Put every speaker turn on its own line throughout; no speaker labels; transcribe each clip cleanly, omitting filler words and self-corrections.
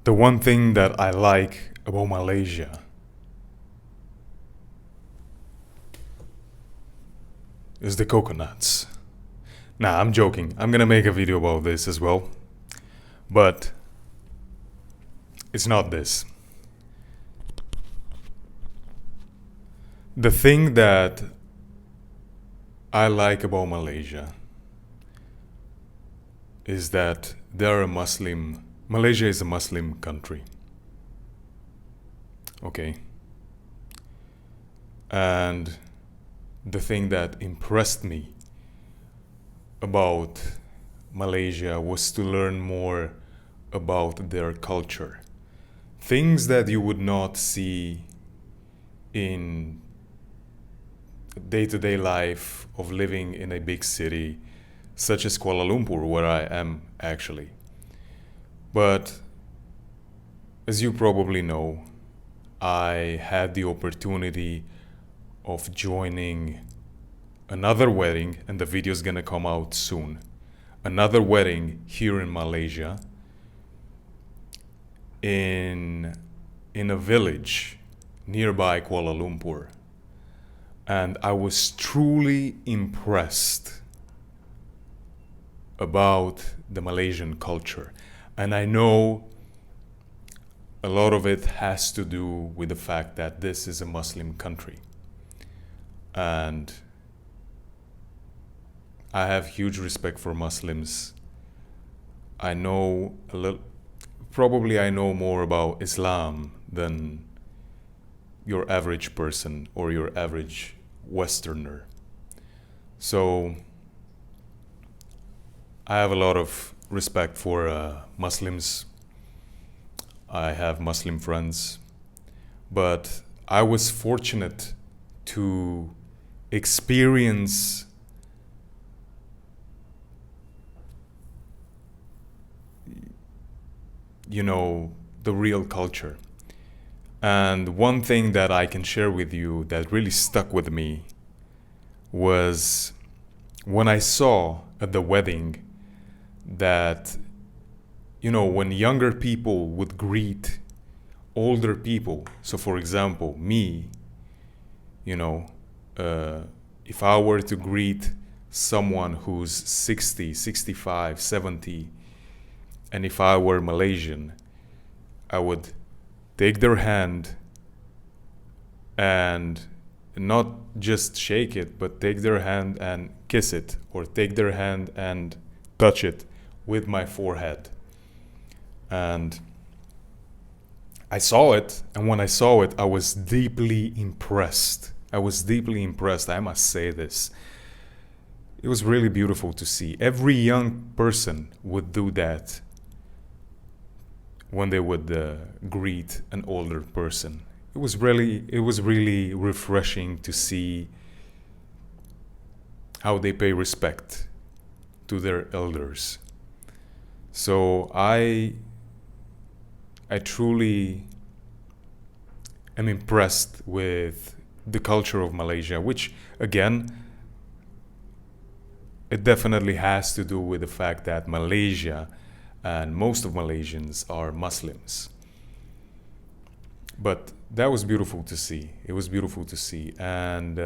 The one thing that I like about Malaysia is the coconuts. Nah, I'm joking. I'm gonna make a video about this as well. But it's not this. The thing that I like about Malaysia is that Malaysia is a Muslim country. Okay. And the thing that impressed me about Malaysia was to learn more about their culture. Things that you would not see in day-to-day life of living in a big city such as Kuala Lumpur, where I am actually. But as you probably know, I had the opportunity of joining another wedding, and the video is gonna come out soon. Another wedding here in Malaysia, in a village nearby Kuala Lumpur. And I was truly impressed about the Malaysian culture. And I know a lot of it has to do with the fact that this is a Muslim country. And I have huge respect for Muslims. I know probably I know more about Islam than your average person or your average Westerner. So I have a lot of respect for Muslims. I have Muslim friends, but I was fortunate to experience the real culture. And one thing that I can share with you that really stuck with me was when I saw at the wedding that, when younger people would greet older people. So, for example, me, if I were to greet someone who's 60, 65, 70, and if I were Malaysian, I would take their hand and not just shake it, but take their hand and kiss it, or take their hand and touch it with my forehead. And I saw it, and when I saw it, I was deeply impressed. I must say this. It was really beautiful to see. Every young person would do that when they would greet an older person. It was really refreshing to see how they pay respect to their elders. So I truly am impressed with the culture of Malaysia, which again, it definitely has to do with the fact that Malaysia and most of Malaysians are Muslims. But that was beautiful to see. It was beautiful to see. And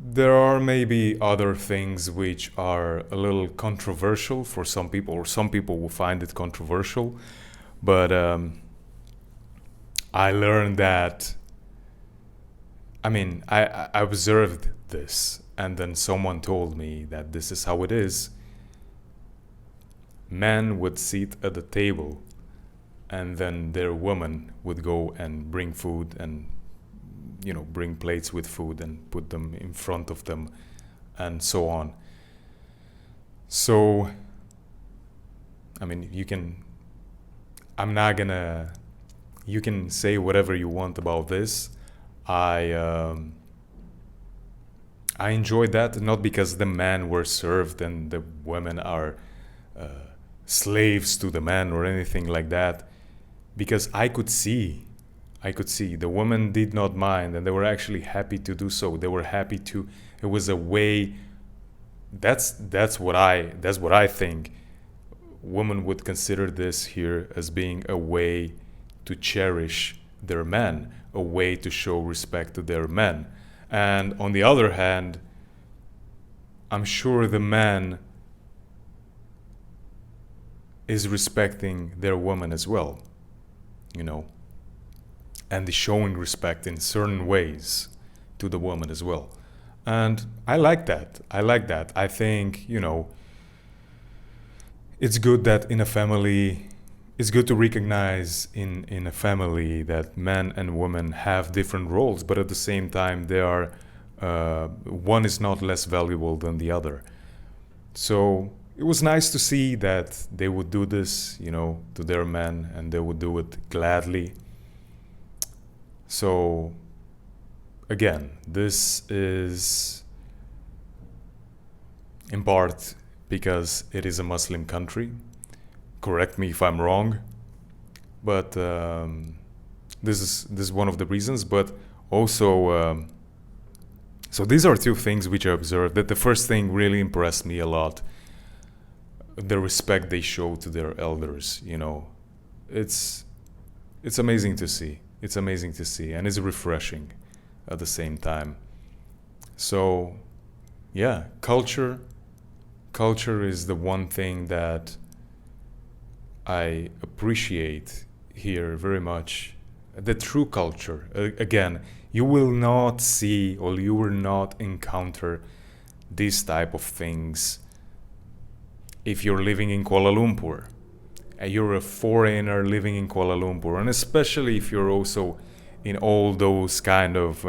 there are maybe other things which are a little controversial for some people, or some people will find it controversial. But I learned that, I observed this, and then someone told me that this is how it is. Men would sit at the table, and then their woman would go and bring food and bring plates with food and put them in front of them, and so on. So you can say whatever you want about this. I enjoyed that, not because the men were served and the women are slaves to the man or anything like that, because I could see the women did not mind, and they were actually happy to do so. They were happy to. It was a way. That's what I think women would consider this here as being a way to cherish their men, a way to show respect to their men. And on the other hand, I'm sure the man is respecting their woman as well, you know, and is showing respect in certain ways to the woman as well. And I like that. I like that. I think, you know, it's good that in a family, it's good to recognize in a family that men and women have different roles, but at the same time, they are one is not less valuable than the other. So it was nice to see that they would do this, you know, to their men, and they would do it gladly. So again, this is in part because it is a Muslim country. Correct me if I'm wrong, but this is one of the reasons. But also, so these are two things which I observed. That the first thing really impressed me a lot: the respect they show to their elders. You know, it's amazing to see. It's amazing to see, and it's refreshing at the same time. So, yeah, culture is the one thing that I appreciate here very much. The true culture. Again, you will not see or you will not encounter these type of things if you're living in Kuala Lumpur. And you're a foreigner living in Kuala Lumpur, and especially if you're also in all those kind of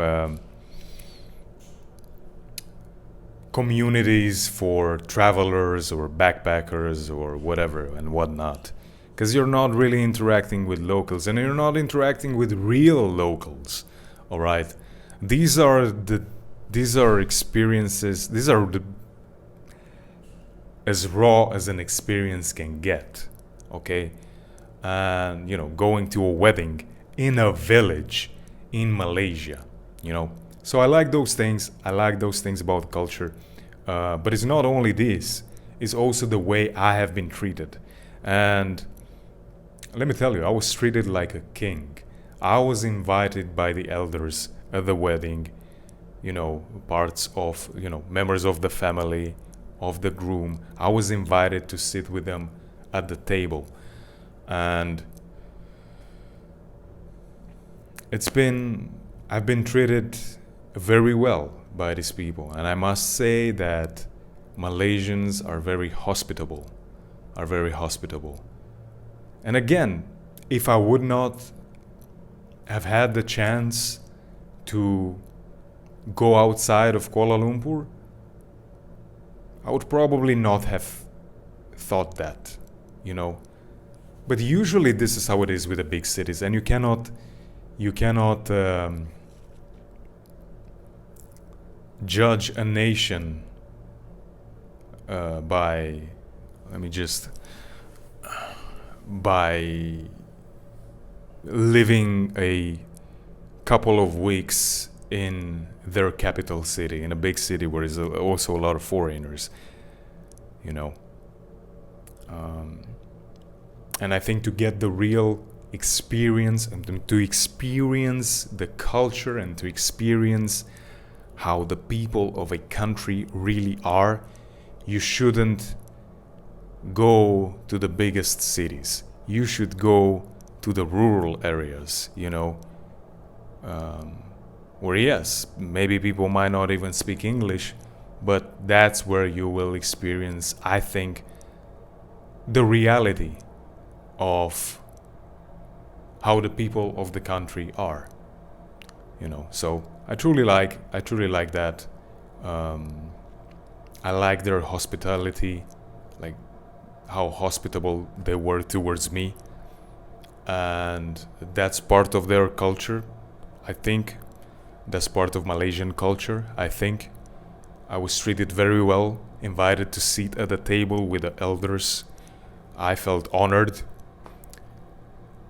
communities for travelers or backpackers or whatever and whatnot, because you're not really interacting with locals, and you're not interacting with real locals. All right, these are experiences. These are as raw as an experience can get. Okay, and you know, going to a wedding in a village in Malaysia, you know. So I like those things. I like those things about culture. But it's not only this, it's also the way I have been treated. And let me tell you, I was treated like a king. I was invited by the elders at the wedding, you know, parts of, you know, members of the family, of the groom. I was invited to sit with them at the table. And I've been treated very well by these people, and I must say that Malaysians are very hospitable, And again, if I would not have had the chance to go outside of Kuala Lumpur, I would probably not have thought that, you know. But usually this is how it is with the big cities, and you cannot judge a nation by living a couple of weeks in their capital city, in a big city where there's also a lot of foreigners, you know. And I think to get the real experience and to experience the culture and to experience how the people of a country really are, you shouldn't go to the biggest cities. You should go to the rural areas, you know, where yes, maybe people might not even speak English, but that's where you will experience, I think, the reality of how the people of the country are, you know. So I truly like that. I like their hospitality, like how hospitable they were towards me, and that's part of their culture. I think that's part of Malaysian culture. I think I was treated very well, invited to sit at the table with the elders. I felt honored,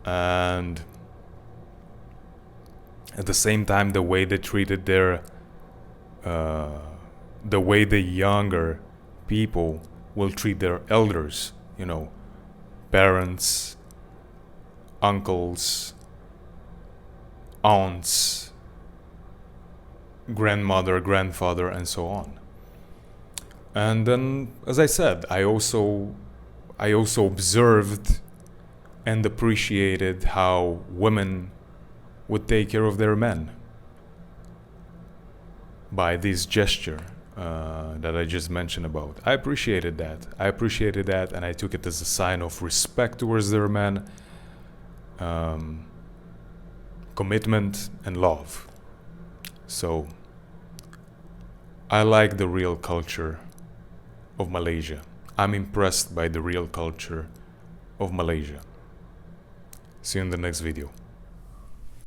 and at the same time, the way they treated the way the younger people will treat their elders, you know, parents, uncles, aunts, grandmother, grandfather, and so on. And then, as I said, I also observed and appreciated how women would take care of their men by this gesture that I just mentioned about. I appreciated that. And I took it as a sign of respect towards their men, commitment, and love. So, I like the real culture of Malaysia. I'm impressed by the real culture of Malaysia. See you in the next video.